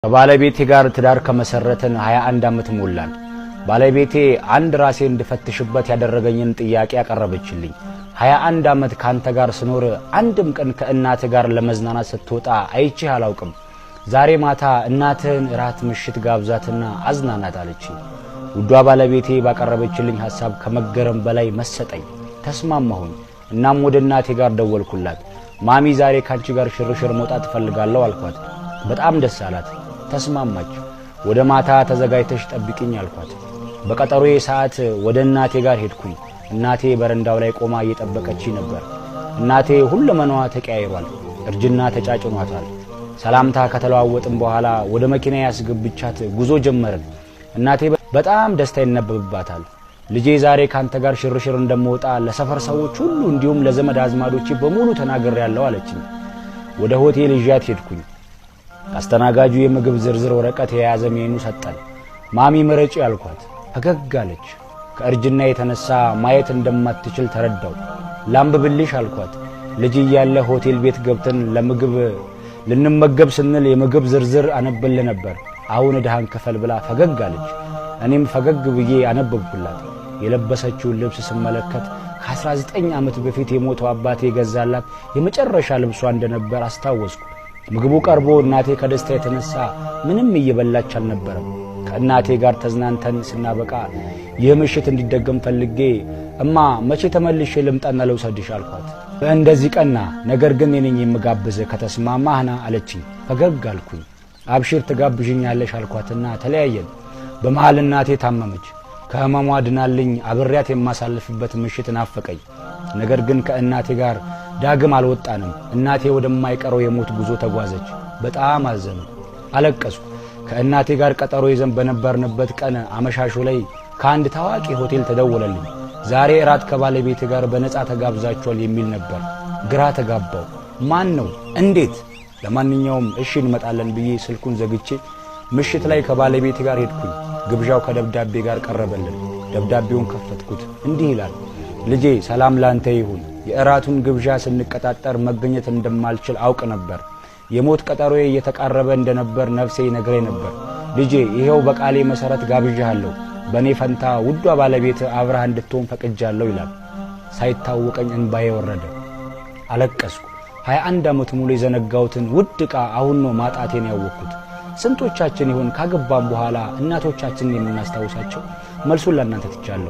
ከባለቤቴ ጋር ትዳር ከመሰረተን 21 ዓመት ሞላን። ባለቤቴ አንድ ራሴ እንድፈትሽበት ያደረገኝን ጥያቄ ያቀረበችልኝ 21 ዓመት ካንተ ጋር ስኖር አንድም ቀን ከእናት ጋር ለመዝናናት ስትወጣ አይቼህ አላውቅም። ዛሬ ማታ እናትህን ራት ምሽት ጋብዛትና አዝናናት አለችኝ። ውዷ ባለቤቴ ባቀረበችልኝ ሐሳብ ከመገረም በላይ መሰጠኝ። ተስማማሁኝ። እናም ወደ እናቴ ጋር ደወልኩላት። ማሚ ዛሬ ካንቺ ጋር ሽርሽር መውጣት ፈልጋለሁ አልኳት። በጣም ደስ አላት። ተስማማች። ወደ ማታ ተዘጋጅተሽ ጠብቂኝ አልኳት። በቀጠሮዬ ሰዓት ወደ እናቴ ጋር ሄድኩኝ። እናቴ በረንዳው ላይ ቆማ እየጠበቀችኝ ነበር። እናቴ ሁለመናዋ ተቀያይሯል። እርጅና ተጫጭኗታል። ሰላምታ ከተለዋወጥን በኋላ ወደ መኪና ያስገብቻት ጉዞ ጀመርን። እናቴ በጣም ደስታ ይነበብባታል። ልጄ ዛሬ ካንተ ጋር ሽርሽር እንደምወጣ ለሰፈር ሰዎች ሁሉ እንዲሁም ለዘመድ አዝማዶቼ በሙሉ ተናግሬያለሁ አለችኝ። ወደ ሆቴል ይዣት ሄድኩኝ። አስተናጋጁ የምግብ ዝርዝር ወረቀት የያዘ ሜኑ ሰጠን። ማሚ ምረጪ አልኳት። ፈገግ አለች። ከእርጅና የተነሳ ማየት እንደማትችል ተረዳው። ላምብብልሽ አልኳት። ልጅ እያለ ሆቴል ቤት ገብተን ለምግብ ልንመገብ ስንል የምግብ ዝርዝር አነብል ነበር። አሁን ድሃን ከፈል ብላ ፈገግ አለች። እኔም ፈገግ ብዬ አነበብኩላት። የለበሰችውን ልብስ ስመለከት ከ19 ዓመት በፊት የሞተው አባቴ ገዛላት የመጨረሻ ልብሷ እንደነበር አስታወስኩ። ምግቡ ቀርቦ እናቴ ከደስታ የተነሳ ምንም እየበላች አልነበረም። ከእናቴ ጋር ተዝናንተን ስናበቃ ይህ ምሽት እንዲደገም ፈልጌ እማ መቼ ተመልሼ ልምጣና ልውሰድሽ አልኳት። እንደዚህ ቀና፣ ነገር ግን እኔ ነኝ የምጋብዝ ከተስማማህና አለችኝ። ፈገግ አልኩኝ። አብሽር ትጋብዥኛለሽ አልኳትና ተለያየን። በመሃል እናቴ ታመመች። ከህመሟ ድናልኝ አብሬያት የማሳልፍበት ምሽት ናፈቀኝ። ነገር ግን ከእናቴ ጋር ዳግም አልወጣንም። እናቴ ወደማይቀረው የሞት ጉዞ ተጓዘች። በጣም አዘንኩ፣ አለቀስኩ። ከእናቴ ጋር ቀጠሮ ይዘን በነበርንበት ቀን አመሻሹ ላይ ከአንድ ታዋቂ ሆቴል ተደወለልኝ። ዛሬ ራት ከባለቤቴ ጋር በነፃ ተጋብዛችኋል የሚል ነበር። ግራ ተጋባው። ማን ነው? እንዴት? ለማንኛውም እሺ እንመጣለን ብዬ ስልኩን ዘግቼ ምሽት ላይ ከባለቤቴ ጋር ሄድኩኝ። ግብዣው ከደብዳቤ ጋር ቀረበልን። ደብዳቤውን ከፈትኩት። እንዲህ ይላል። ልጄ ሰላም ላንተ ይሁን። የእራቱን ግብዣ ስንቀጣጠር መገኘት እንደማልችል አውቅ ነበር። የሞት ቀጠሮዬ እየተቃረበ እንደነበር ነፍሴ ይነግረኝ ነበር። ልጄ ይሄው በቃሌ መሰረት ጋብዣለሁ። በኔ ፈንታ ውዷ ባለቤት አብራህ እንድትሆን ፈቅጃለሁ ይላል። ሳይታወቀኝ እንባዬ ወረደ። አለቀስኩ። 21 ዓመት ሙሉ የዘነጋሁትን ውድ ዕቃ አሁን ነው ማጣቴን ያወቅኩት። ስንቶቻችን ይሆን ካገባን በኋላ እናቶቻችንን የምናስታውሳቸው? መልሱን ለእናንተ ትቻለሁ።